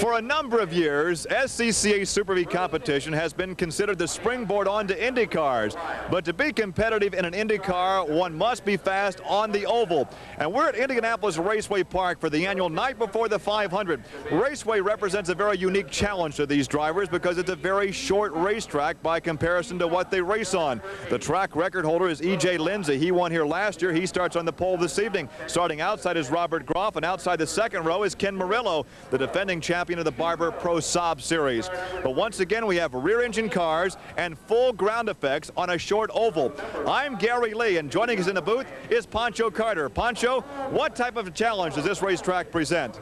For a number of years, SCCA Super Vee competition has been considered the springboard onto Indy cars. But to be competitive in an Indy car, one must be fast on the oval. And we're at Indianapolis Raceway Park for the annual Night Before the 500. Raceway represents a very unique challenge to these drivers because it's a very short racetrack by comparison to what they race on. The track record holder is E.J. Lindsay. He won here last year. He starts on the pole this evening. Starting outside is Robert Groff, and outside the second row is Ken Murillo, the defending champion of the Barber Pro Saab Series. But once again, we have rear-engine cars and full ground effects on a short oval. I'm Gary Lee, and joining us in the booth is Pancho Carter. Pancho, what type of challenge does this racetrack present?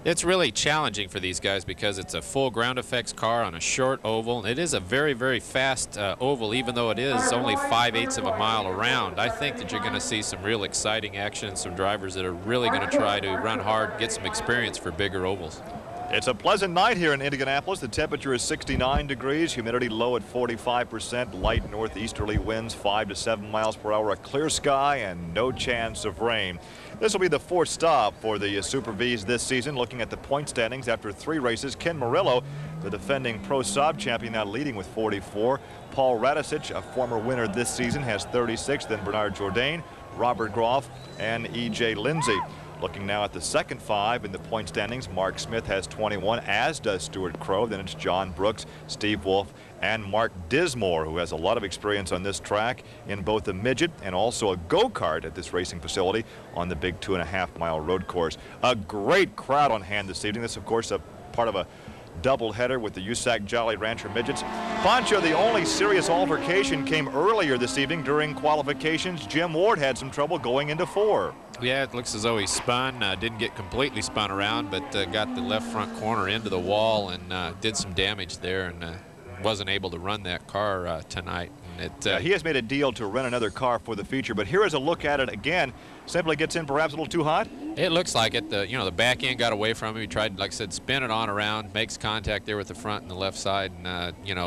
It's really challenging for these guys because it's a full ground effects car on a short oval. It is a very, very fast oval, even though it is only 5/8 of a mile around. I think that you're going to see some real exciting action, some drivers that are really going to try to run hard, get some experience for bigger ovals. It's a pleasant night here in Indianapolis. The temperature is 69 degrees, humidity low at 45%, light northeasterly winds 5 to 7 miles per hour, a clear sky, and no chance of rain. This will be the fourth stop for the Super Vees this season. Looking at the point standings after 3 races, Ken Murillo, the defending Pro Saab champion, now leading with 44. Paul Radicic, a former winner this season, has 36. Then Bernard Jourdain, Robert Groff, and E.J. Lindsay. Looking now at the second 5 in the point standings, Mark Smith has 21, as does Stuart Crow. Then it's John Brooks, Steve Wolf, and Mark Dismore, who has a lot of experience on this track in both a midget and also a go-kart at this racing facility on the big 2.5-mile road course. A great crowd on hand this evening. This, of course, a part of a doubleheader with the USAC Jolly Rancher midgets. Pancho, the only serious altercation came earlier this evening during qualifications. Jim Ward had some trouble going into 4. Yeah, it looks as though he spun, didn't get completely spun around, but got the left front corner into the wall and did some damage there, and wasn't able to run that car tonight. And he has made a deal to rent another car for the feature, but here is a look at it again. Simply gets in perhaps a little too hot? It looks like it. The back end got away from him. He tried, like I said, spin it on around, makes contact there with the front and the left side, and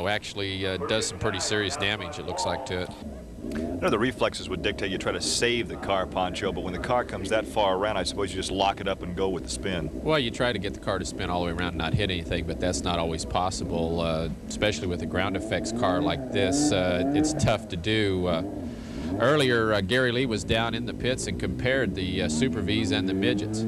actually does some pretty serious damage, it looks like, to it. I know the reflexes would dictate you try to save the car, Pancho, but when the car comes that far around, I suppose you just lock it up and go with the spin. Well, you try to get the car to spin all the way around and not hit anything, but that's not always possible, especially with a ground effects car like this. It's tough to do. Earlier, Gary Lee was down in the pits and compared the Super Vees and the midgets.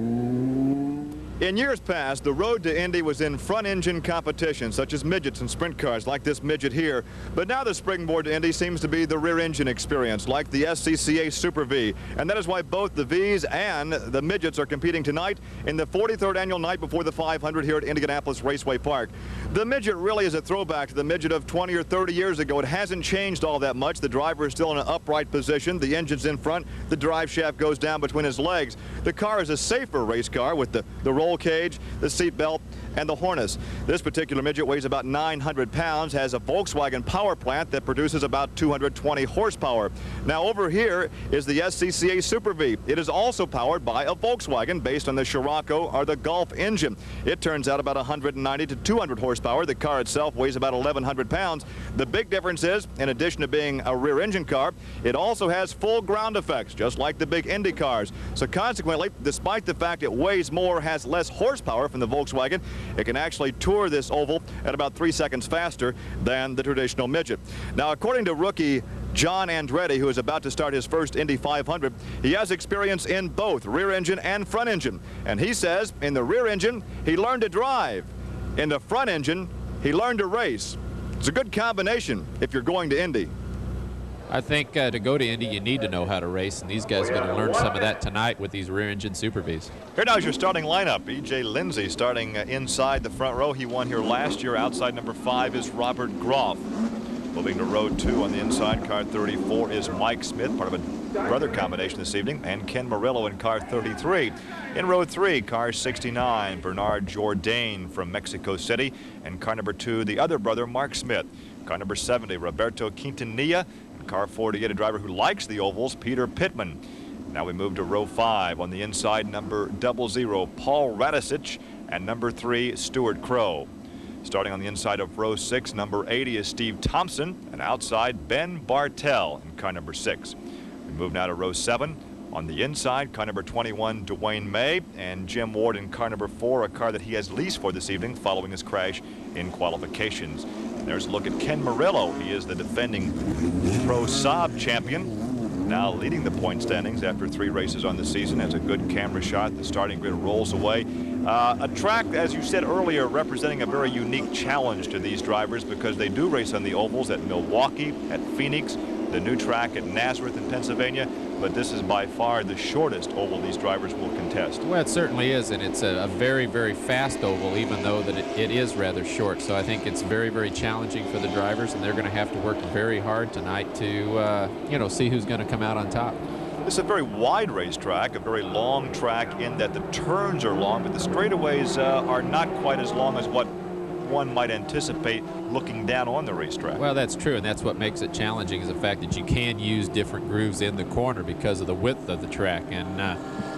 In years past, the road to Indy was in front-engine competition, such as midgets and sprint cars like this midget here. But now the springboard to Indy seems to be the rear-engine experience, like the SCCA Super Vee. And that is why both the Vees and the midgets are competing tonight in the 43rd annual Night Before the 500 here at Indianapolis Raceway Park. The midget really is a throwback to the midget of 20 or 30 years ago. It hasn't changed all that much. The driver is still in an upright position. The engine's in front. The drive shaft goes down between his legs. The car is a safer race car with the roll cage, the seat belt, and the harness. This particular midget weighs about 900 pounds, has a Volkswagen power plant that produces about 220 horsepower. Now over here is the SCCA Super Vee. It is also powered by a Volkswagen based on the Scirocco or the Golf engine. It turns out about 190 to 200 horsepower. The car itself weighs about 1,100 pounds. The big difference is, in addition to being a rear engine car, it also has full ground effects, just like the big Indy cars. So consequently, despite the fact it weighs more, has less horsepower from the Volkswagen, it can actually tour this oval at about 3 seconds faster than the traditional midget. Now, according to rookie John Andretti, who is about to start his first Indy 500, he has experience in both rear engine and front engine. And he says in the rear engine, he learned to drive. In the front engine, he learned to race. It's a good combination if you're going to Indy. I think to go to Indy, you need to know how to race, and these guys are going to learn some of that tonight with these rear-engine Super Vees. Here now is your starting lineup. E.J. Lindsay starting inside the front row. He won here last year. Outside number 5 is Robert Groff. Moving to row 2 on the inside, car 34 is Mike Smith, part of a brother combination this evening, and Ken Murillo in car 33. In row 3, car 69, Bernard Jourdain from Mexico City, and car number 2, the other brother, Mark Smith. Car number 70, Roberto Quintanilla. Car 48, a driver who likes the ovals, Peter Pittman. Now we move to row 5 on the inside, number 00, Paul Radicic, and number 3, Stuart Crow. Starting on the inside of row 6, number 80 is Steve Thompson, and outside Ben Bartel in car number 6. We move now to row 7. On the inside, car number 21, Dwayne May, and Jim Ward in car number 4, a car that he has leased for this evening following his crash in qualifications. And there's a look at Ken Murillo. He is the defending Pro Saab champion, now leading the point standings after 3 races on the season. Has a good camera shot. The starting grid rolls away. A track, as you said earlier, representing a very unique challenge to these drivers because they do race on the ovals at Milwaukee, at Phoenix, the new track at Nazareth in Pennsylvania, but this is by far the shortest oval these drivers will contest. Well, it certainly is, and it's a very, very fast oval, even though that it is rather short. So I think it's very, very challenging for the drivers, and they're going to have to work very hard tonight to, you know, see who's going to come out on top. This is a very wide racetrack, a very long track in that the turns are long, but the straightaways are not quite as long as what one might anticipate looking down on the racetrack. Well, that's true, and that's what makes it challenging is the fact that you can use different grooves in the corner because of the width of the track, and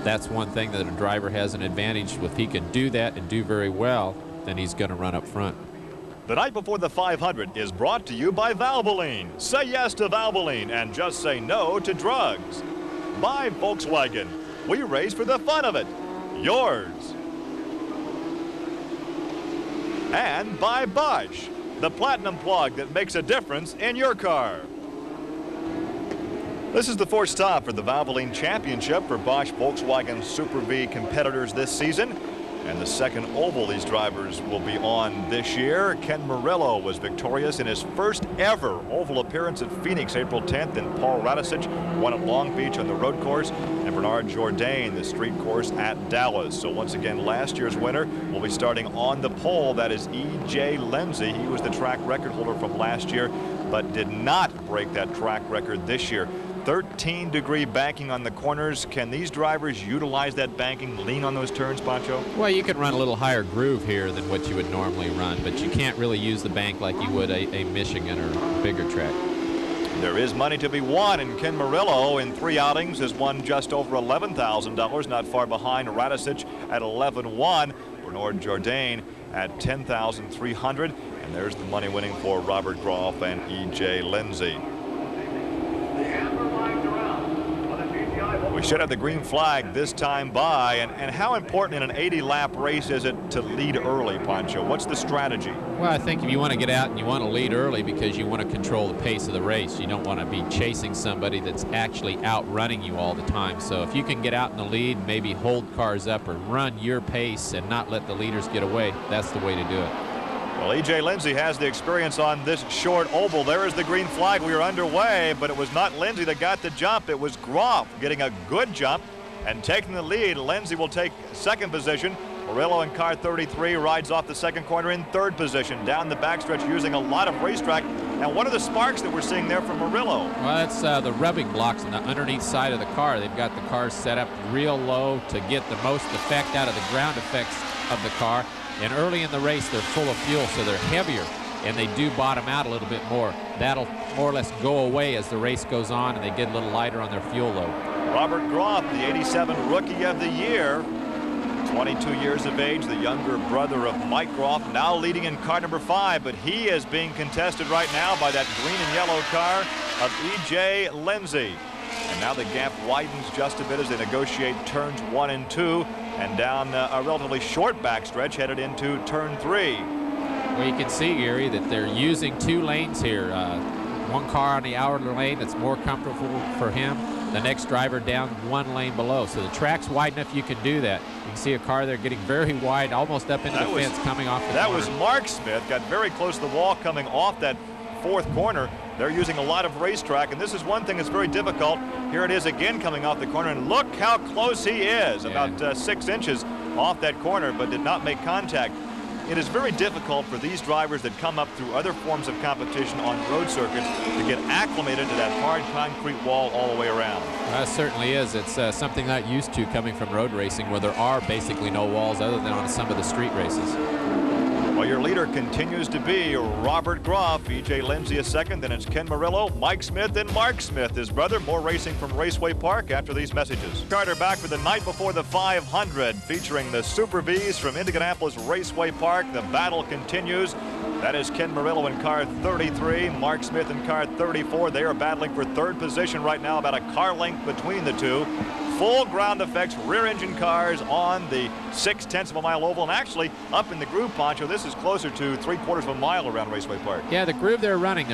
that's one thing that a driver has an advantage. If he can do that and do very well, then he's going to run up front. The Night Before the 500 is brought to you by Valvoline. Say yes to Valvoline and just say no to drugs. By Volkswagen. We race for the fun of it. Yours. And by Bosch, the platinum plug that makes a difference in your car. This is the 4th stop for the Valvoline Championship for Bosch Volkswagen Super Vee competitors this season. And the second oval these drivers will be on this year. Ken Murillo was victorious in his first ever oval appearance at Phoenix April 10th, and Paul Radisich won at Long Beach on the road course, and Bernard Jourdain the street course at Dallas. So once again, last year's winner will be starting on the pole. That is E.J. Lindsay. He was the track record holder from last year, but did not break that track record this year. 13-degree banking on the corners. Can these drivers utilize that banking, lean on those turns, Pancho? Well, you can run a little higher groove here than what you would normally run, but you can't really use the bank like you would a Michigan or bigger track. There is money to be won, and Ken Murillo in 3 outings has won just over $11,000, not far behind Radisich at $11,100, Bernard Jourdain at $10,300, and there's the money winning for Robert Groff and E.J. Lindsay. We should have the green flag this time by, and how important in an 80-lap race is it to lead early, Pancho? What's the strategy? Well, I think if you want to get out and you want to lead early because you want to control the pace of the race, you don't want to be chasing somebody that's actually outrunning you all the time. So if you can get out in the lead, maybe hold cars up or run your pace and not let the leaders get away, that's the way to do it. Well, E.J. Lindsay has the experience on this short oval. There is the green flag. We are underway, but it was not Lindsay that got the jump. It was Groff getting a good jump and taking the lead. Lindsay will take 2nd position. Murillo in car 33 rides off the 2nd corner in 3rd position. Down the backstretch using a lot of racetrack. And what are the sparks that we're seeing there from Murillo? Well, that's the rubbing blocks on the underneath side of the car. They've got the car set up real low to get the most effect out of the ground effects of the car. And early in the race, they're full of fuel, so they're heavier, and they do bottom out a little bit more. That'll more or less go away as the race goes on, and they get a little lighter on their fuel load. Robert Groff, the 87 Rookie of the Year, 22 years of age, the younger brother of Mike Groff, now leading in car number 5, but he is being contested right now by that green and yellow car of E.J. Lindsay. And now the gap widens just a bit as they negotiate turns 1 and 2. And down a relatively short backstretch headed into turn 3. Well, you can see, Gary, that they're using 2 lanes here. One car on the outer lane that's more comfortable for him. The next driver down 1 lane below. So the track's wide enough you can do that. You can see a car there getting very wide, almost up into the fence coming off the corner. That was Mark Smith, got very close to the wall coming off that 4th corner. They're using a lot of racetrack, and this is one thing that's very difficult. Here it is again coming off the corner, and look how close he is, about 6 inches off that corner, but did not make contact. It is very difficult for these drivers that come up through other forms of competition on road circuits to get acclimated to that hard concrete wall all the way around. It certainly is. It's something not used to coming from road racing, where there are basically no walls other than on some of the street races. Well, your leader continues to be Robert Groff. E.J. Lindsay is 2nd. Then it's Ken Murillo, Mike Smith, and Mark Smith, his brother. More racing from Raceway Park after these messages. Carter back for the Night Before the 500, featuring the Super Vees from Indianapolis Raceway Park. The battle continues. That is Ken Murillo in car 33, Mark Smith in car 34. They are battling for 3rd position right now, about a car length between the two. full ground effects rear engine cars on the 0.6 of a mile oval, and actually up in the groove, Pancho, this is closer to 3/4 of a mile around Raceway Park. Yeah, the groove they're running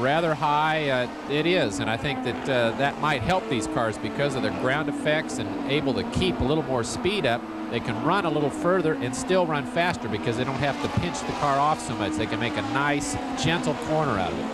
rather high. It is, and I think that that might help these cars because of their ground effects and able to keep a little more speed up. They can run a little further and still run faster because they don't have to pinch the car off so much. They can make a nice, gentle corner out of it.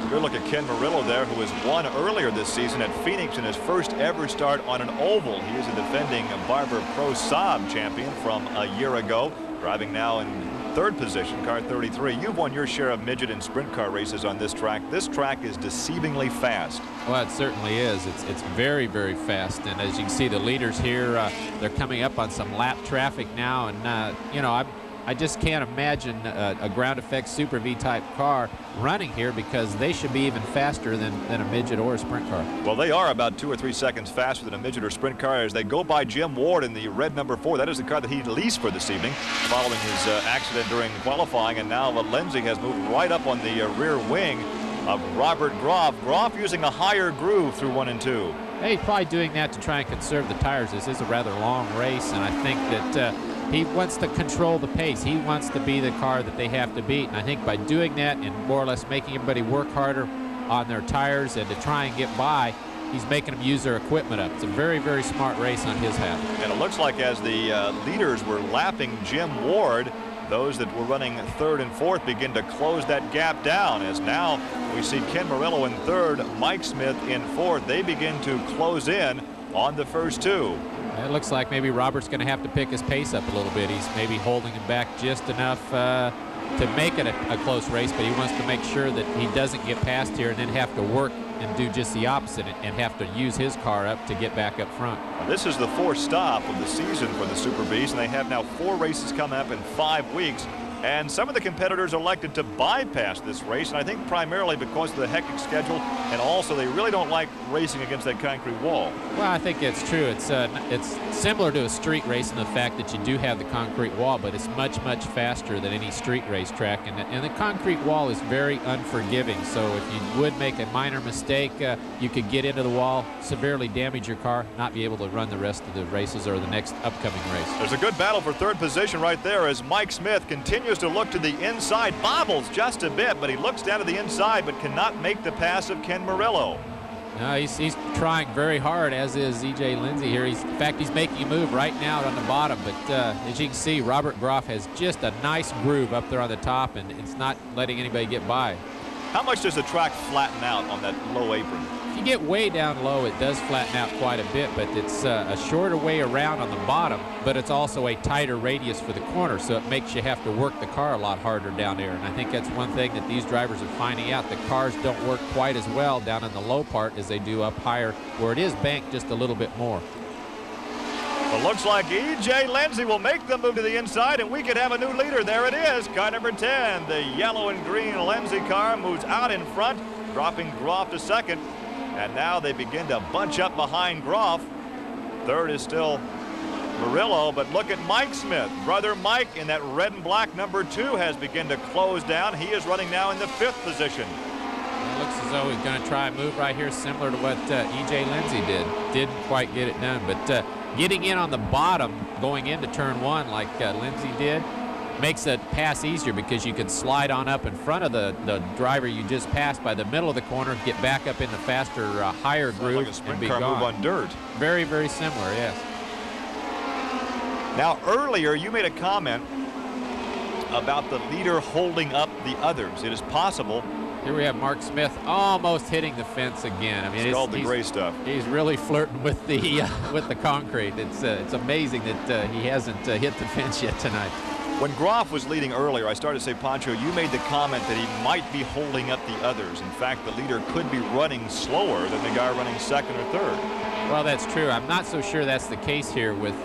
Good look at Ken Murillo there, who has won earlier this season at Phoenix in his first ever start on an oval. He is a defending Barber Pro Saab champion from a year ago, driving now in 3rd position, car 33. You've won your share of midget and sprint car races on this track. This track is deceivingly fast. Well, it certainly is. It's very, very fast. And as you can see, the leaders here, they're coming up on some lap traffic now. And, you know, I just can't imagine a ground effect Super V type car running here because they should be even faster than a midget or a sprint car. Well, they are about 2 or 3 seconds faster than a midget or sprint car as they go by Jim Ward in the red number 4. That is the car that he leased for this evening following his accident during qualifying. And now Lindsay has moved right up on the rear wing of Robert Groff. Groff using a higher groove through 1 and 2. Hey, he's probably doing that to try and conserve the tires. This is a rather long race, and I think that he wants to control the pace. He wants to be the car that they have to beat. And I think by doing that and more or less making everybody work harder on their tires and to try and get by, he's making them use their equipment up. It's a very, very smart race on his half. And it looks like as the leaders were lapping Jim Ward, those that were running 3rd and 4th begin to close that gap down, as now we see Ken Murillo in 3rd, Mike Smith in 4th. They begin to close in on the first 2. It looks like maybe Robert's going to have to pick his pace up a little bit. He's maybe holding him back just enough to make it a close race, but he wants to make sure that he doesn't get past here and then have to work and do just the opposite and have to use his car up to get back up front. This is the 4th stop of the season for the Super Vees, and they have now 4 races coming up in 5 weeks. And some of the competitors elected to bypass this race, and I think primarily because of the hectic schedule, and also they really don't like racing against that concrete wall. Well, I think it's true. It's similar to a street race in the fact that you do have the concrete wall, but it's much, much faster than any street race track. And the concrete wall is very unforgiving, so if you would make a minor mistake, you could get into the wall, severely damage your car, not be able to run the rest of the races or the next upcoming race. There's a good battle for 3rd position right there as Mike Smith continues to look to the inside, bobbles just a bit, but he looks down to the inside but cannot make the pass of Ken Murillo. No, he's trying very hard, as is E.J. Lindsay here. In fact, he's making a move right now on the bottom, but as you can see, Robert Groff has just a nice groove up there on the top, and it's not letting anybody get by. How much does the track flatten out on that low apron? If you get way down low, it does flatten out quite a bit, but it's a shorter way around on the bottom, but it's also a tighter radius for the corner, so it makes you have to work the car a lot harder down there. And I think that's one thing that these drivers are finding out. The cars don't work quite as well down in the low part as they do up higher, where it is banked just a little bit more. Well, looks like E.J. Lindsay will make the move to the inside, and we could have a new leader. There it is, car number 10. The yellow and green Lindsay car moves out in front, dropping Groff to 2nd. And now they begin to bunch up behind Groff. 3rd is still Murillo, but look at Mike Smith. Brother Mike in that red and black number 2 has begun to close down. He is running now in the 5th position. It looks as though he's going to try a move right here similar to what E.J. Lindsay did. Didn't quite get it done, but getting in on the bottom going into turn 1 like Lindsay did makes the pass easier because you can slide on up in front of the driver you just passed by the middle of the corner, get back up in the faster, higher groove, like a sprint and be car gone. move on dirt. Very, very similar, yes. Now, earlier you made a comment about the leader holding up the others. It is possible. Here we have Mark Smith almost hitting the fence again. I mean, it's called the gray stuff. He's really flirting with the concrete. It's amazing that he hasn't hit the fence yet tonight. When Groff was leading earlier, I started to say, Pancho, you made the comment that he might be holding up the others. In fact, the leader could be running slower than the guy running 2nd or 3rd. Well, that's true. I'm not so sure that's the case here with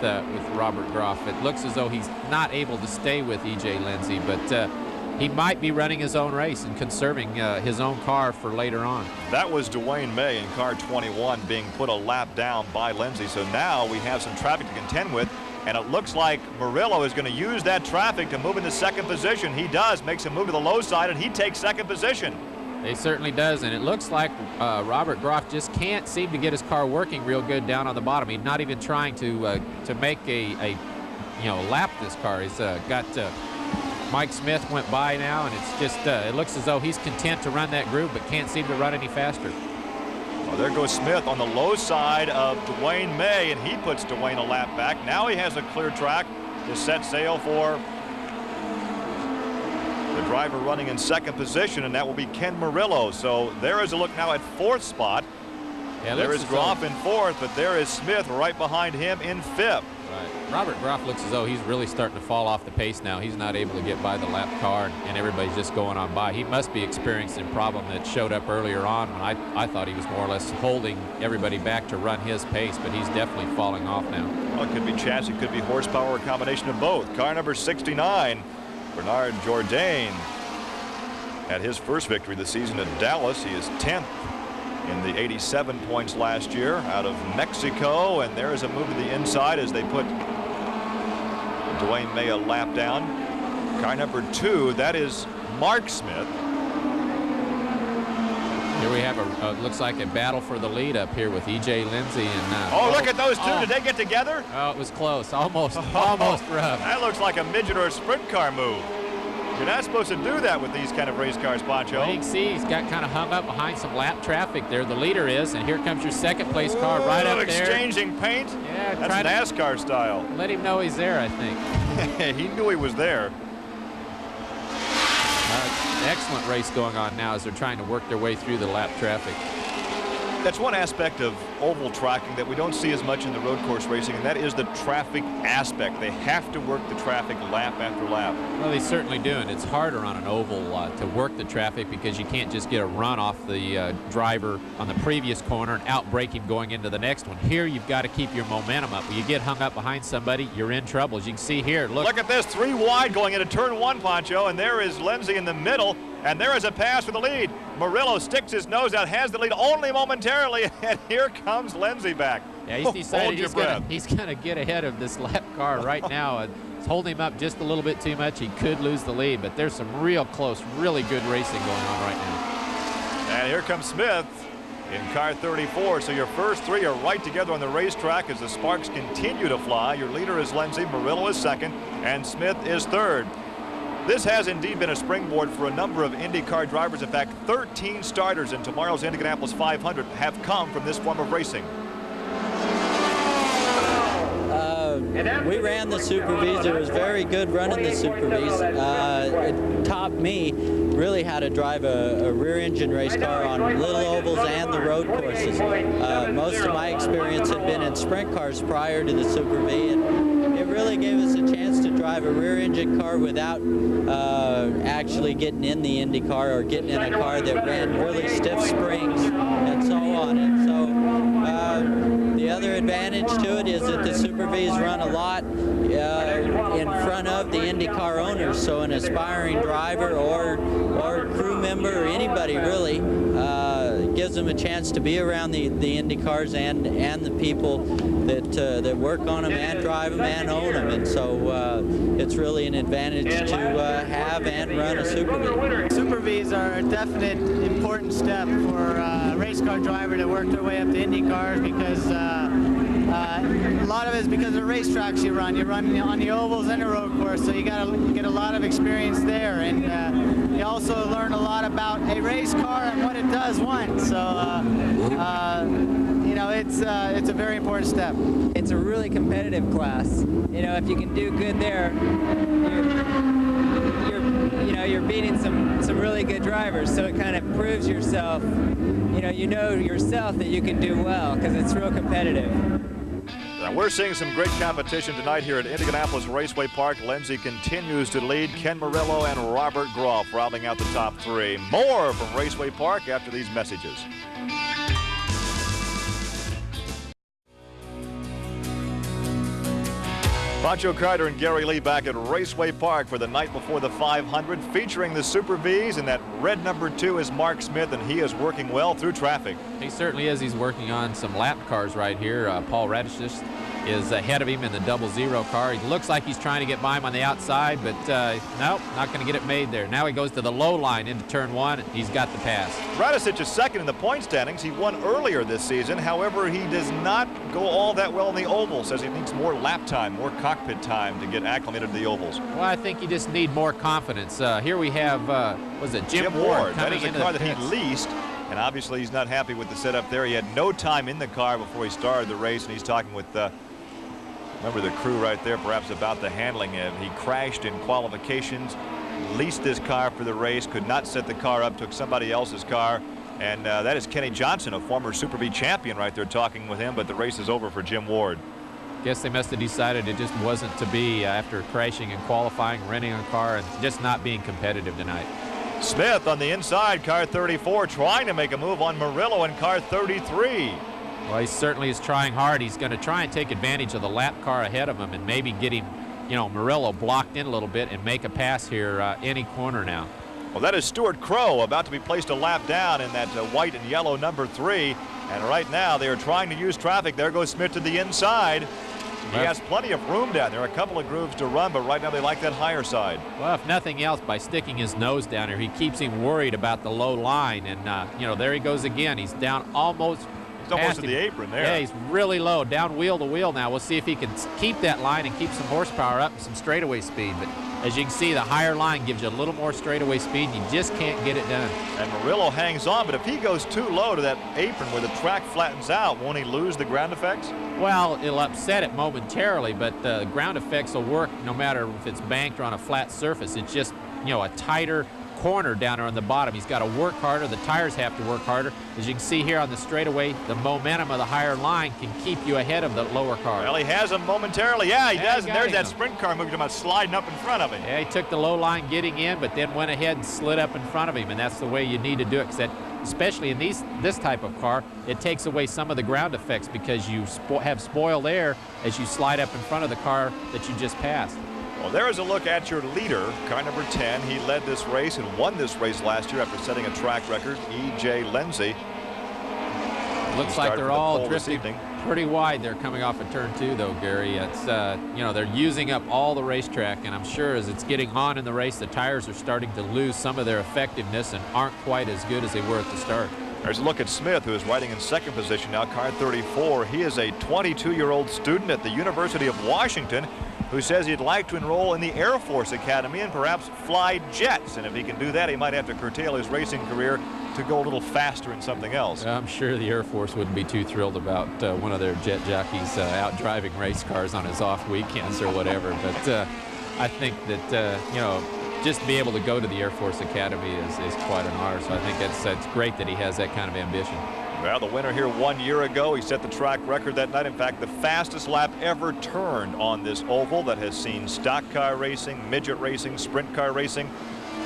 Robert Groff. It looks as though he's not able to stay with E.J. Lindsay, but he might be running his own race and conserving his own car for later on. That was Dwayne May in car 21 being put a lap down by Lindsay. So now we have some traffic to contend with. And it looks like Murillo is going to use that traffic to move into 2nd position. He does, makes a move to the low side, and he takes 2nd position. He certainly does, and it looks like Robert Groff just can't seem to get his car working real good down on the bottom. He's not even trying to make a lap this car. He's got Mike Smith went by now, and it's just it looks as though he's content to run that groove, but can't seem to run any faster. Well, there goes Smith on the low side of Dwayne May, and he puts Dwayne a lap back. Now he has a clear track to set sail for the driver running in second position, and that will be Ken Murillo. So there is a look now at fourth spot. Yeah, there is Groff in fourth, but there is Smith right behind him in fifth. Right. Robert Groff looks as though he's really starting to fall off the pace now. He's not able to get by the lap car, and everybody's just going on by. He must be experiencing a problem that showed up earlier on when I thought he was more or less holding everybody back to run his pace, but he's definitely falling off now. Well, it could be chassis, it could be horsepower, a combination of both. Car number 69, Bernard Jourdain, had his first victory of the season at Dallas. He is 10th in the 87 points last year out of Mexico, and there is a move to the inside as they put Dwayne May a lap down. Car number 2, that is Mark Smith. Here we have looks like a battle for the lead up here with E.J. Lindsay and. Oh, look at those two! Did they get together? Oh, it was close, almost rough. That looks like a midget or a sprint car move. You're not supposed to do that with these kind of race cars, Pancho. Well, you can see he's got kind of hung up behind some lap traffic there. The leader is, and here comes your second place car right up there. Exchanging paint? Yeah, that's NASCAR style. Let him know he's there, I think. He knew he was there. Excellent race going on now as they're trying to work their way through the lap traffic. That's one aspect of oval tracking that we don't see as much in the road course racing, and that is the traffic aspect. They have to work the traffic lap after lap. Well, they certainly do, and it's harder on an oval to work the traffic because you can't just get a run off the driver on the previous corner and outbrake him going into the next one. Here, you've got to keep your momentum up. When you get hung up behind somebody, you're in trouble. As you can see here, look at this, 3 wide going into turn 1, Pancho, and there is Lindsay in the middle. And there is a pass for the lead. Murillo sticks his nose out, has the lead only momentarily, and here comes Lindsay back. Yeah, he's decided he's going to get ahead of this lap car right now. It's holding him up just a little bit too much. He could lose the lead, but there's some real close, really good racing going on right now. And here comes Smith in car 34. So your first 3 are right together on the racetrack as the sparks continue to fly. Your leader is Lindsay, Murillo is second, and Smith is third. This has indeed been a springboard for a number of IndyCar drivers. In fact, 13 starters in tomorrow's Indianapolis 500 have come from this form of racing. We ran the Super Vees. It was very good running the Super Vees. It taught me really how to drive a rear-engine race car on little ovals and the road courses. Most of my experience had been in sprint cars prior to the Super Vee, and it really gave us a chance to drive a rear-engine car without actually getting in the Indy car or getting in a car that ran really stiff springs and so on. And so the other advantage to it is that the Super Vees run a lot in front of the IndyCar owners, so an aspiring driver or crew member or anybody really gives them a chance to be around the IndyCars and the people that work on them and drive them and own them, and so it's really an advantage to have and run a Super Vee. Super Vees are a definite important step for a race car driver to work their way up to Indy cars because a lot of it is because of the racetracks you run. You run on the ovals and the road course, so you got to get a lot of experience there, and you also learn a lot about a race car and what it does once. So you know, it's a very important step. It's a really competitive class. You know, if you can do good there, you're beating some really good drivers. So it kind of proves yourself. You know yourself that you can do well because it's real competitive. We're seeing some great competition tonight here at Indianapolis Raceway Park. Lindsay continues to lead. Ken Murillo and Robert Groff rounding out the top 3. More from Raceway Park after these messages. Pancho Carter and Gary Lee back at Raceway Park for the night before the 500, featuring the Super Vees, and that red number 2 is Mark Smith, and he is working well through traffic. He certainly is. He's working on some lap cars right here. Paul Radish's is ahead of him in the 00 car. He looks like he's trying to get by him on the outside, but nope, not going to get it made there. Now he goes to the low line into turn 1, and he's got the pass. Radicic is second in the point standings. He won earlier this season. However, he does not go all that well in the oval. Says he needs more lap time, more cockpit time to get acclimated to the ovals. Well, I think you just need more confidence. Here we have, was it Jim Ward? That is a into car the that he pits. leased, and obviously he's not happy with the setup there. He had no time in the car before he started the race, and he's talking with remember the crew right there, perhaps about the handling. He crashed in qualifications, leased this car for the race, could not set the car up, took somebody else's car. And that is Kenny Johnson, a former Super Vee champion right there, talking with him, but the race is over for Jim Ward. Guess they must have decided it just wasn't to be after crashing and qualifying, renting a car, and just not being competitive tonight. Smith on the inside, car 34, trying to make a move on Murillo in car 33. Well, he certainly is trying hard. He's going to try and take advantage of the lap car ahead of him and maybe get him, you know, Murillo blocked in a little bit and make a pass here any corner now. Well, that is Stuart Crow about to be placed a lap down in that white and yellow number 3. And right now they are trying to use traffic. There goes Smith to the inside. He has plenty of room down there, a couple of grooves to run, but right now they like that higher side. Well, if nothing else, by sticking his nose down here, he keeps him worried about the low line. And, you know, there he goes again. He's down almost. He's almost at the apron there. Yeah, he's really low, down wheel to wheel now. We'll see if he can keep that line and keep some horsepower up and some straightaway speed. But as you can see, the higher line gives you a little more straightaway speed, and you just can't get it done. And Murillo hangs on, but if he goes too low to that apron where the track flattens out, won't he lose the ground effects? Well, it'll upset it momentarily, but the ground effects will work no matter if it's banked or on a flat surface. It's just, you know, a tighter corner down there on the bottom. He's got to work harder. The tires have to work harder. As you can see here on the straightaway, the momentum of the higher line can keep you ahead of the lower car. Well, he has him momentarily. Yeah, he does. And there's him. that sprint car moving about sliding up in front of him. Yeah, he took the low line getting in, but then went ahead and slid up in front of him, and that's the way you need to do it, because especially in this type of car, it takes away some of the ground effects because you have spoiled air as you slide up in front of the car that you just passed. Well, there is a look at your leader, car number 10. He led this race and won this race last year after setting a track record, E.J. Lindsay. Looks like they're all drifting pretty wide. They're coming off of turn 2, though, Gary. It's you know, they're using up all the racetrack, and I'm sure as it's getting on in the race, the tires are starting to lose some of their effectiveness and aren't quite as good as they were at the start. There's a look at Smith, who is riding in second position now, car 34. He is a 22-year-old student at the University of Washington who says he'd like to enroll in the Air Force Academy and perhaps fly jets. And if he can do that, he might have to curtail his racing career to go a little faster in something else. I'm sure the Air Force wouldn't be too thrilled about one of their jet jockeys out driving race cars on his off weekends or whatever. But I think that, you know, just be able to go to the Air Force Academy is quite an honor. So I think that's great that he has that kind of ambition. Well, the winner here 1 year ago, he set the track record that night. In fact, the fastest lap ever turned on this oval that has seen stock car racing, midget racing, sprint car racing.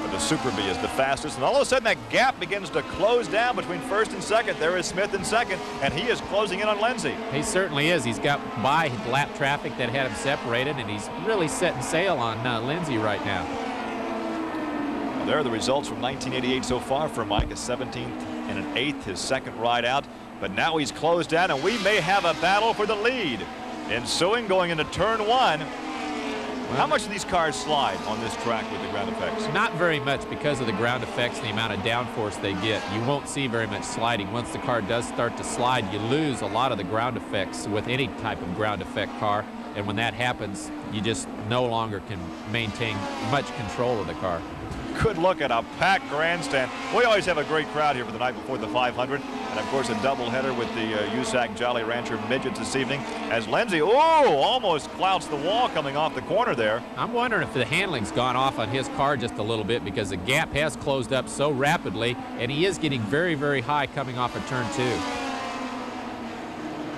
But the Super Vee is the fastest, and all of a sudden that gap begins to close down between first and second. There is Smith in second, and he is closing in on Lindsay. He certainly is. He's got by lap traffic that had him separated, and he's really setting sail on Lindsay right now. Well, there are the results from 1988 so far for Mike, a 17th and an 8th, his second ride out. But now he's closed down, and we may have a battle for the lead. Ensuing going into turn 1. How much do these cars slide on this track with the ground effects? Not very much because of the ground effects and the amount of downforce they get. You won't see very much sliding. Once the car does start to slide, you lose a lot of the ground effects with any type of ground effect car. And when that happens, you just no longer can maintain much control of the car. Good look at a packed grandstand. We always have a great crowd here for the night before the 500. And, of course, a doubleheader with the USAC Jolly Rancher Midgets this evening. As Lindsay, almost clouts the wall coming off the corner there. I'm wondering if the handling's gone off on his car just a little bit because the gap has closed up so rapidly, and he is getting very, very high coming off of turn 2.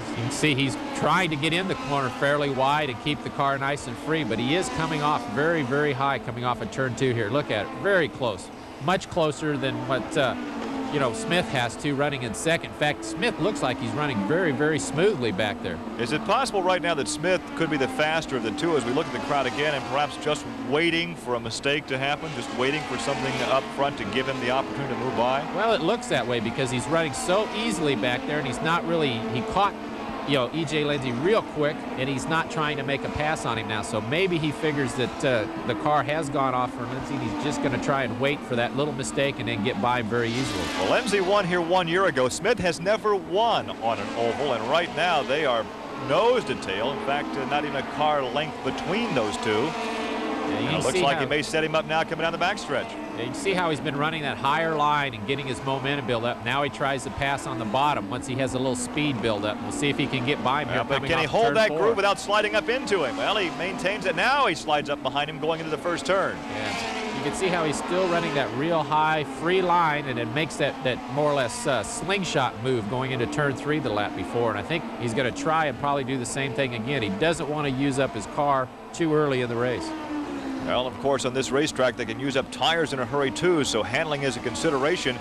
You can see he's trying to get in the corner fairly wide and keep the car nice and free, but he is coming off very, very high coming off of turn 2 here. Look at it, very close, much closer than what you know, Smith has to running in second. In fact, Smith looks like he's running very, very smoothly back there. Is it possible right now that Smith could be the faster of the two as we look at the crowd again and perhaps just waiting for a mistake to happen, just waiting for something up front to give him the opportunity to move by? Well, it looks that way because he's running so easily back there, and he's not really, he caught E.J. Lindsey real quick, and he's not trying to make a pass on him now. So maybe he figures that the car has gone off for Lindsey, and he's just going to try and wait for that little mistake and then get by very easily. Well, Lindsey won here 1 year ago. Smith has never won on an oval, and right now they are nose to tail. In fact, not even a car length between those two. Yeah, it looks like he may set him up now coming down the backstretch. Yeah, you can see how he's been running that higher line and getting his momentum build up. Now he tries to pass on the bottom once he has a little speed build up. We'll see if he can get by him here. But can he hold that groove without sliding up into him? Well, he maintains it now. He slides up behind him going into the first turn. Yeah. You can see how he's still running that real high free line, and it makes that more or less slingshot move going into turn 3 the lap before. And I think he's going to try and probably do the same thing again. He doesn't want to use up his car too early in the race. Well, of course, on this racetrack, they can use up tires in a hurry, too, so handling is a consideration,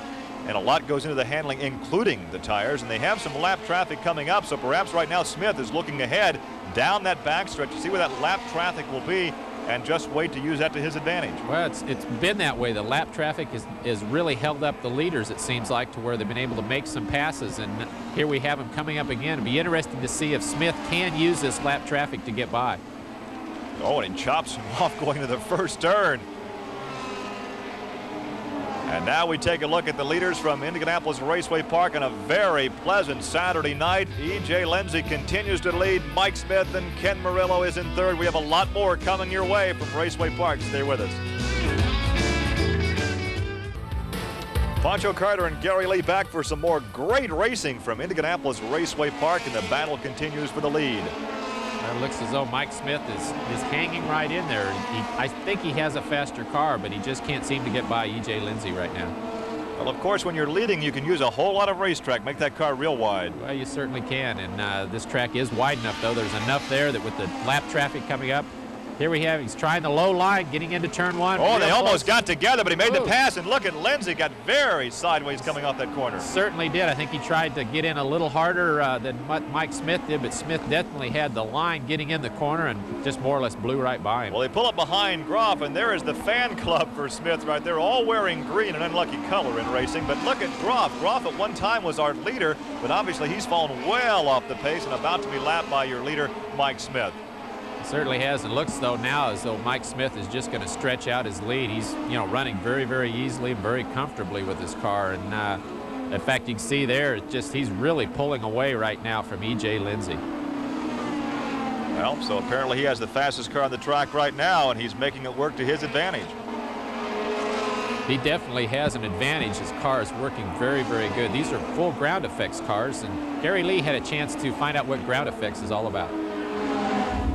and a lot goes into the handling, including the tires, and they have some lap traffic coming up, so perhaps right now Smith is looking ahead down that backstretch to see where that lap traffic will be and just wait to use that to his advantage. Well, it's been that way. The lap traffic is really held up the leaders, it seems like, to where they've been able to make some passes, and here we have him coming up again. It'll be interesting to see if Smith can use this lap traffic to get by. Oh, and he chops him off going to the first turn. And now we take a look at the leaders from Indianapolis Raceway Park on a very pleasant Saturday night. E.J. Lindsey continues to lead. Mike Smith and Ken Murillo is in third. We have a lot more coming your way from Raceway Park. Stay with us. Pancho Carter and Gary Lee back for some more great racing from Indianapolis Raceway Park, and the battle continues for the lead. It looks as though Mike Smith is hanging right in there. I think he has a faster car, but he just can't seem to get by E.J. Lindsey right now. Well, of course, when you're leading, you can use a whole lot of racetrack, make that car real wide. Well, you certainly can, and this track is wide enough, though. There's enough there that with the lap traffic coming up, here we have, he's trying the low line, getting into turn 1. Oh, they almost got together, but he made the pass, and look at Lindsey, got very sideways coming off that corner. Certainly did. I think he tried to get in a little harder than what Mike Smith did, but Smith definitely had the line getting in the corner and just more or less blew right by him. Well, they pull up behind Groff, and there is the fan club for Smith right there, all wearing green, an unlucky color in racing. But look at Groff. Groff at one time was our leader, but obviously he's fallen well off the pace and about to be lapped by your leader, Mike Smith. Certainly has. It looks though now as though Mike Smith is just going to stretch out his lead. He's running very, very easily, very comfortably with his car, and in fact you can see there he's really pulling away right now from E.J. Lindsey. Well, so apparently he has the fastest car on the track right now, and he's making it work to his advantage. He definitely has an advantage. His car is working very, very good. These are full ground effects cars, and Gary Lee had a chance to find out what ground effects is all about.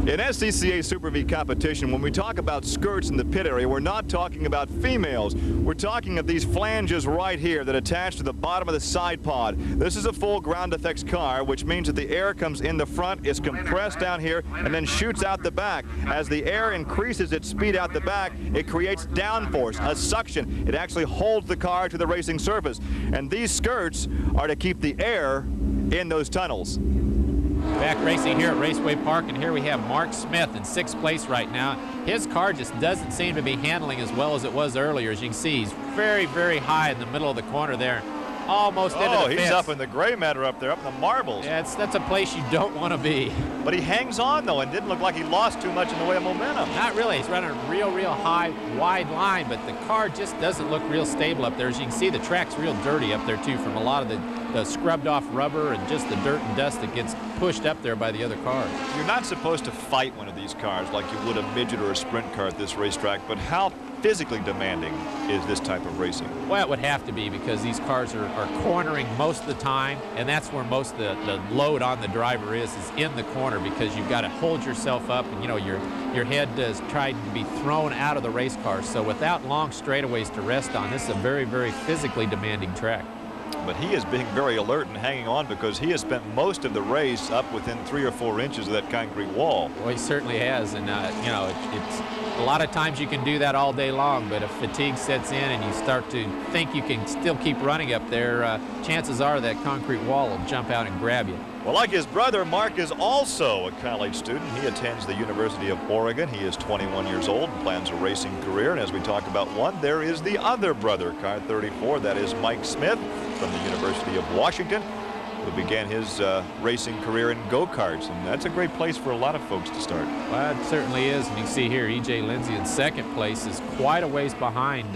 In SCCA Super Vee competition, when we talk about skirts in the pit area, we're not talking about females. We're talking of these flanges right here that attach to the bottom of the side pod. This is a full ground effects car, which means that the air comes in the front, is compressed down here, and then shoots out the back. As the air increases its speed out the back, it creates downforce, a suction. It actually holds the car to the racing surface. And these skirts are to keep the air in those tunnels. Back racing here at Raceway Park, and here we have Mark Smith in 6th place right now. His car just doesn't seem to be handling as well as it was earlier. As you can see, he's very, very high in the middle of the corner there. Almost into the he's fence. up in the gray matter up there, up in the marbles. Yeah, that's a place you don't want to be. But he hangs on, though, and didn't look like he lost too much in the way of momentum. Not really. He's running a real, real high, wide line, but the car just doesn't look real stable up there. As you can see, the track's real dirty up there, too, from a lot of the scrubbed off rubber and just the dirt and dust that gets pushed up there by the other cars. You're not supposed to fight one of these cars like you would a midget or a sprint car at this racetrack, but how physically demanding is this type of racing? Well, it would have to be, because these cars are cornering most of the time, and that's where most of the load on the driver is in the corner, because you've got to hold yourself up, and your head is trying to be thrown out of the race car. So without long straightaways to rest on, this is a very, very physically demanding track. But he is being very alert and hanging on, because he has spent most of the race up within 3 or 4 inches of that concrete wall. Well, he certainly has, and it's a lot of times you can do that all day long, but if fatigue sets in and you start to think you can still keep running up there, chances are that concrete wall will jump out and grab you. Well, like his brother, Mark is also a college student. He attends the University of Oregon. He is 21 years old and plans a racing career. And as we talked about one, there is the other brother, car 34. That is Mike Smith from the University of Washington. who began his racing career in go-karts, and that's a great place for a lot of folks to start. Well, it certainly is. And you can see here, E.J. Lindsey in second place is quite a ways behind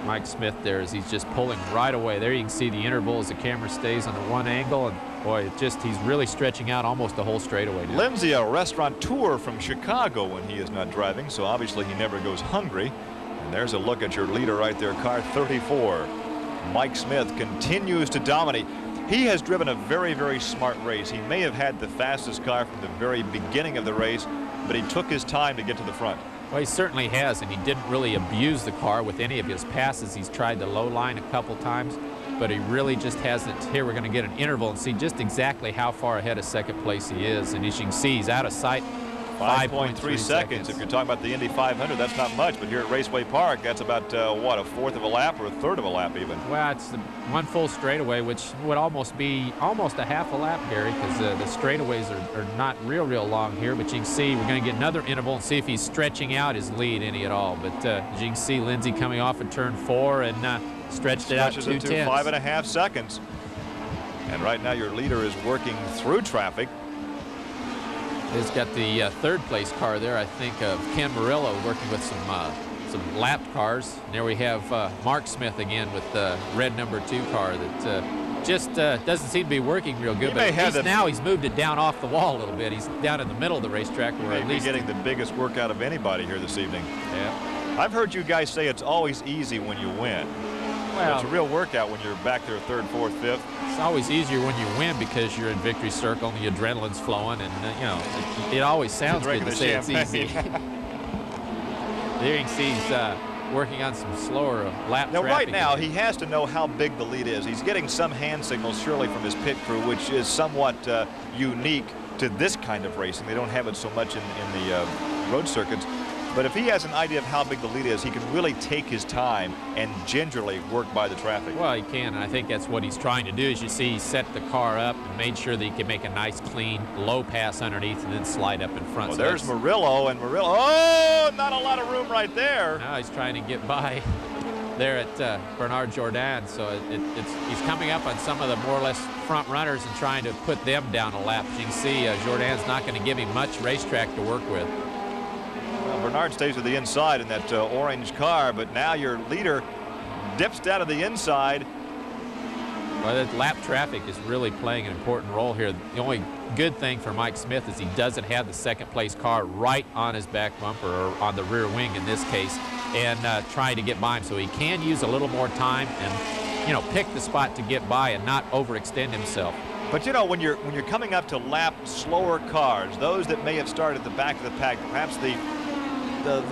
Mike Smith there, as he's just pulling right away. There you can see the interval as the camera stays on the one angle, and boy, he's really stretching out almost the whole straightaway now. Lindsey, a restaurateur from Chicago when he is not driving, so obviously he never goes hungry. And there's a look at your leader right there, car 34. Mike Smith continues to dominate. He has driven a very, very smart race. He may have had the fastest car from the very beginning of the race, but he took his time to get to the front. Well, he certainly has, and he didn't really abuse the car with any of his passes. He's tried the low line a couple times, but he really just hasn't. Here we're going to get an interval and see just exactly how far ahead of second place he is. And as you can see, he's out of sight. 5.3 seconds. If you're talking about the Indy 500, that's not much, but here at Raceway Park, that's about, what, a fourth of a lap or a third of a lap even? Well, it's the one full straightaway, which would almost be almost a half a lap, Gary, because the straightaways are not real long here. But you can see we're going to get another interval and see if he's stretching out his lead any at all. But as you can see, Lindsey coming off at turn 4 and stretched it out 2 tenths. 5.5 seconds. And right now your leader is working through traffic. He's got the third place car there, I think, of Ken Murillo, working with some lapped cars. And there we have Mark Smith again with the red number 2 car that just doesn't seem to be working real good. But at least now he's moved it down off the wall a little bit. He's down in the middle of the racetrack. Where at least getting the biggest workout of anybody here this evening. Yeah. I've heard you guys say it's always easy when you win. Well, it's a real workout when you're back there 3rd, 4th, 5th. It's always easier when you win because you're in victory circle and the adrenaline's flowing, and you know it always sounds good to say it's easy. There you can see he's working on some slower lap now, traffic. right now, he has to know how big the lead is. He's getting some hand signals surely from his pit crew, which is somewhat unique to this kind of racing. They don't have it so much in the road circuits. But if he has an idea of how big the lead is, he can really take his time and gingerly work by the traffic. Well, he can, and I think that's what he's trying to do. As you see, he set the car up and made sure that he can make a nice, clean, low pass underneath and then slide up in front. Well, so there's Murillo, and Murillo, oh, not a lot of room right there. Now he's trying to get by there at Bernard Jourdain. So he's coming up on some of the more or less front runners and trying to put them down a lap. As you can see, Jourdain's not going to give him much racetrack to work with. Bernard stays to the inside in that orange car, but now your leader dips down to the inside. Well, that lap traffic is really playing an important role here. The only good thing for Mike Smith is he doesn't have the second place car right on his back bumper, or on the rear wing in this case, and trying to get by him. So he can use a little more time and, you know, pick the spot to get by and not overextend himself. But you know, when you're coming up to lap slower cars, those that may have started at the back of the pack, perhaps the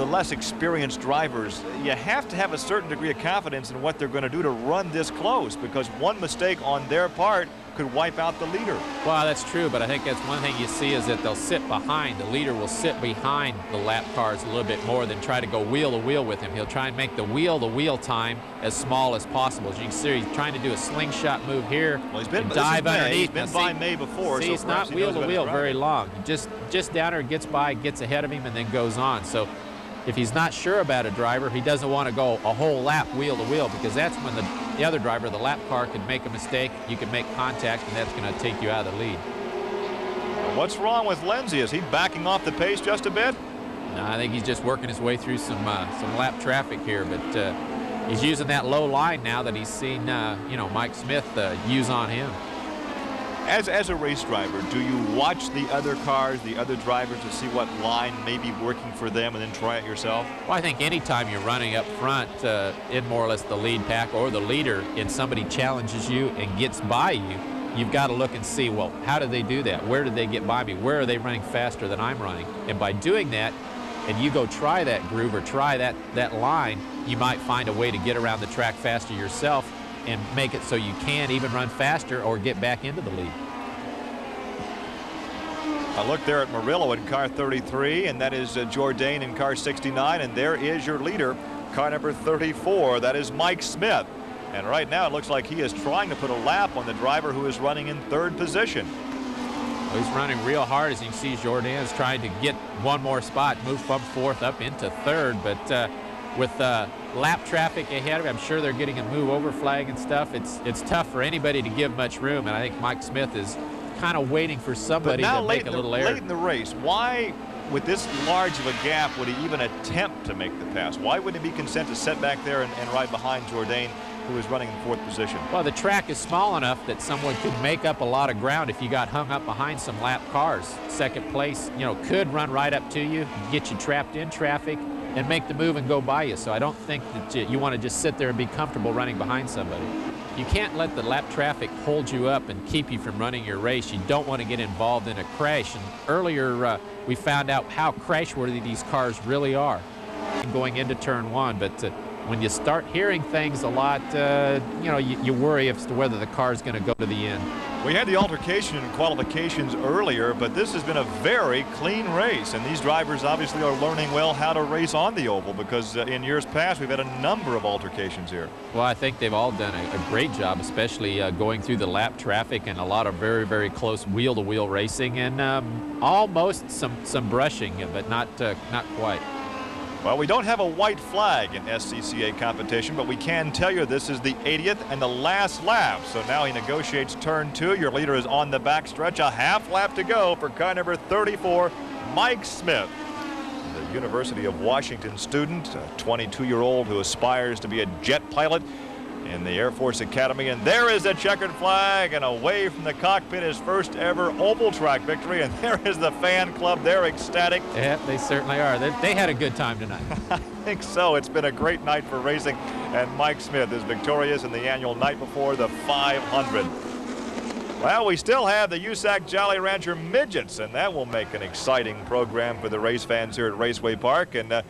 less experienced drivers, you have to have a certain degree of confidence in what they're going to do to run this close, because one mistake on their part could wipe out the leader. Well, that's true, but I think that's one thing you see is that they'll sit behind. The leader will sit behind the lap cars a little bit more than try to go wheel to wheel with him. He'll try and make the wheel time as small as possible. As you can see, he's trying to do a slingshot move here. Well, he's been dive underneath. He's been by May before. See, so it's not wheel to wheel very long. Just down there, gets by, gets ahead of him, and then goes on. So if he's not sure about a driver, he doesn't want to go a whole lap wheel to wheel, because that's when the other driver, the lap car, could make a mistake. You can make contact, and that's going to take you out of the lead. What's wrong with Lindsey? Is he backing off the pace just a bit? No, I think he's just working his way through some lap traffic here, but he's using that low line now that he's seen you know, Mike Smith use on him. As a race driver, do you watch the other cars, the other drivers, to see what line may be working for them and then try it yourself? Well, I think anytime you're running up front in more or less the lead pack or the leader, and somebody challenges you and gets by you, you've got to look and see, well, how did they do that? Where did they get by me? Where are they running faster than I'm running? And by doing that, and you go try that groove or try that line, you might find a way to get around the track faster yourself and make it so you can even run faster or get back into the lead. I look there at Murillo in car 33, and that is Jourdain in car 69, and there is your leader, car number 34. That is Mike Smith. And right now it looks like he is trying to put a lap on the driver who is running in 3rd position. Well, he's running real hard. As you can see, Jourdain is trying to get one more spot, move from 4th up into 3rd, but with lap traffic ahead of him. I'm sure they're getting a move over flag and stuff. It's tough for anybody to give much room, and I think Mike Smith is kind of waiting for somebody to make a little error. Late in the race, why, with this large of a gap, would he even attempt to make the pass? Why wouldn't he be content to sit back there and ride behind Jourdain, who is running in 4th position? Well, the track is small enough that someone could make up a lot of ground if you got hung up behind some lap cars. Second place, you know, could run right up to you, get you trapped in traffic, and make the move and go by you. So I don't think that you want to just sit there and be comfortable running behind somebody. You can't let the lap traffic hold you up and keep you from running your race. You don't want to get involved in a crash. And earlier we found out how crash-worthy these cars really are going into turn 1. But when you start hearing things a lot, you know, you worry as to whether the car is going to go to the end. We had the altercation in qualifications earlier, but this has been a very clean race, and these drivers obviously are learning well how to race on the oval, because in years past we've had a number of altercations here. Well, I think they've all done a great job, especially going through the lap traffic and a lot of very, very close wheel-to-wheel racing, and almost some brushing, but not quite. Well, we don't have a white flag in SCCA competition, but we can tell you this is the 80th and the last lap. So now he negotiates turn 2. Your leader is on the backstretch. A half lap to go for car number 34, Mike Smith. The University of Washington student, a 22-year-old who aspires to be a jet pilot in the Air Force Academy. And there is a checkered flag, and away from the cockpit, his first ever oval track victory. And there is the fan club. They're ecstatic. Yeah, they certainly are. They had a good time tonight. I think so. It's been a great night for racing, and Mike Smith is victorious in the annual night before the 500. Well, we still have the USAC Jolly Rancher Midgets, and that will make an exciting program for the race fans here at Raceway Park. And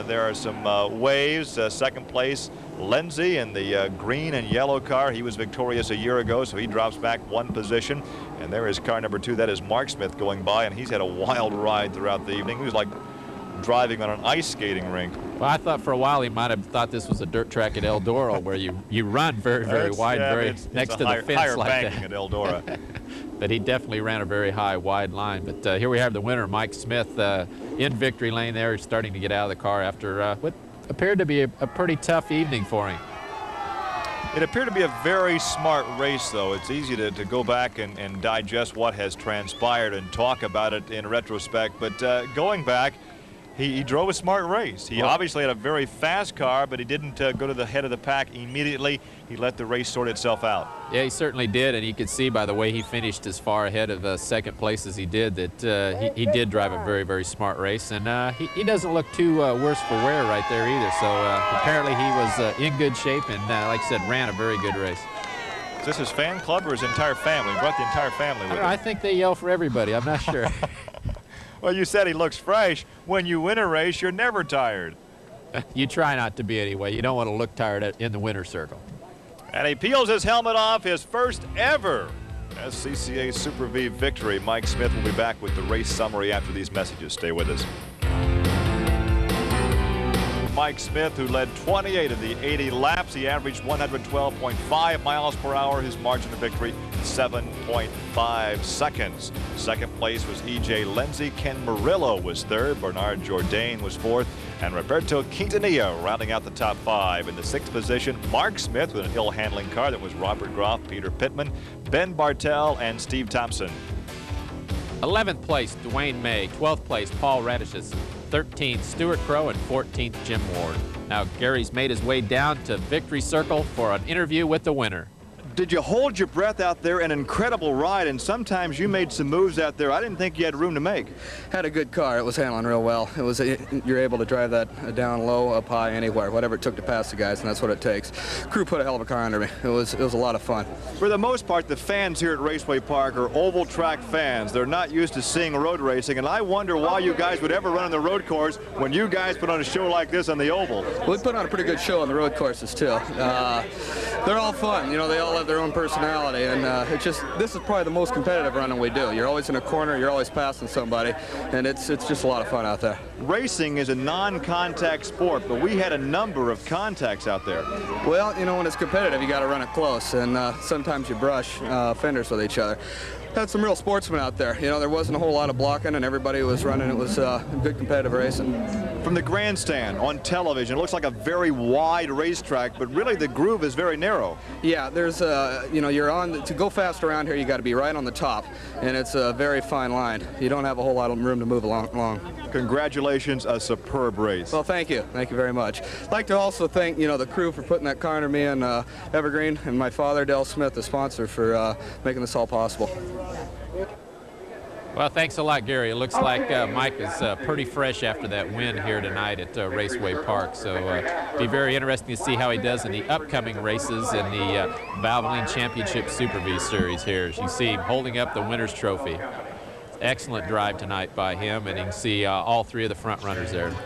there are some waves. Second place, Lindsay in the green and yellow car. He was victorious a year ago, so he drops back 1 position. And there is car number 2. That is Mark Smith going by, and he's had a wild ride throughout the evening. He was like driving on an ice skating rink. Well, I thought for a while he might have thought this was a dirt track at Eldora, where you run very, very wide, next to the fence like that. At Eldora. But he definitely ran a very high, wide line. But here we have the winner, Mike Smith, in victory lane there. He's starting to get out of the car after what appeared to be a pretty tough evening for him. It appeared to be a very smart race, though. It's easy to go back and digest what has transpired and talk about it in retrospect. But going back, he drove a smart race. He obviously had a very fast car, but he didn't go to the head of the pack immediately. He let the race sort itself out. Yeah, he certainly did, and you could see by the way he finished as far ahead of second place as he did that he did drive a very, very smart race, and he doesn't look too worse for wear right there either. So apparently he was in good shape, and like I said, ran a very good race. Is this his fan club or his entire family? He brought the entire family with him. I think they yell for everybody. I'm not sure. Well, you said he looks fresh. When you win a race, you're never tired. You try not to be anyway. You don't want to look tired in the winner's circle. And he peels his helmet off, his first ever SCCA Super Vee victory. Mike Smith will be back with the race summary after these messages. Stay with us. Mike Smith, who led 28 of the 80 laps. He averaged 112.5 miles per hour. His margin of victory, 7.5 seconds. Second place was E.J. Lindsay. Ken Murillo was third. Bernard Jourdain was fourth. And Roberto Quintanilla rounding out the top 5. In the 6th position, Mark Smith with an ill-handling car. That was Robert Groff, Peter Pittman, Ben Bartel, and Steve Thompson. 11th place, Dwayne May. 12th place, Paul Radishes. 13th, Stuart Crow, and 14th, Jim Ward. Now, Gary's made his way down to Victory Circle for an interview with the winner. Did you hold your breath out there? An incredible ride, and sometimes you made some moves out there I didn't think you had room to make. Had a good car. It was handling real well. You're able to drive that down low, up high, anywhere, whatever it took to pass the guys, and that's what it takes. Crew put a hell of a car under me. It was a lot of fun. For the most part, the fans here at Raceway Park are oval track fans. They're not used to seeing road racing, and I wonder why you guys would ever run on the road course when you guys put on a show like this on the oval. We put on a pretty good show on the road courses too. They're all fun. You know, they all have their own personality, and this is probably the most competitive running we do. You're always in a corner, you're always passing somebody, and it's just a lot of fun out there. Racing is a non-contact sport, but we had a number of contacts out there. Well, you know, when it's competitive, you got to run it close, and sometimes you brush fenders with each other. Had some real sportsmen out there. You know, there wasn't a whole lot of blocking, and everybody was running. It was a good competitive race, and from the grandstand on television, it looks like a very wide racetrack, but really the groove is very narrow. Yeah, there's you know, you're on to go fast around here. You got to be right on the top, and it's a very fine line. You don't have a whole lot of room to move along. Congratulations, a superb race. Well, thank you very much. I'd like to also thank, you know, the crew for putting that car under me and Evergreen, and my father, Dell Smith, the sponsor, for making this all possible. Well, thanks a lot, Gary. It looks like Mike is pretty fresh after that win here tonight at Raceway Park. So be very interesting to see how he does in the upcoming races in the Valvoline Championship Super Vee Series here. As you see him holding up the winner's trophy. Excellent drive tonight by him, and you can see all three of the front runners there.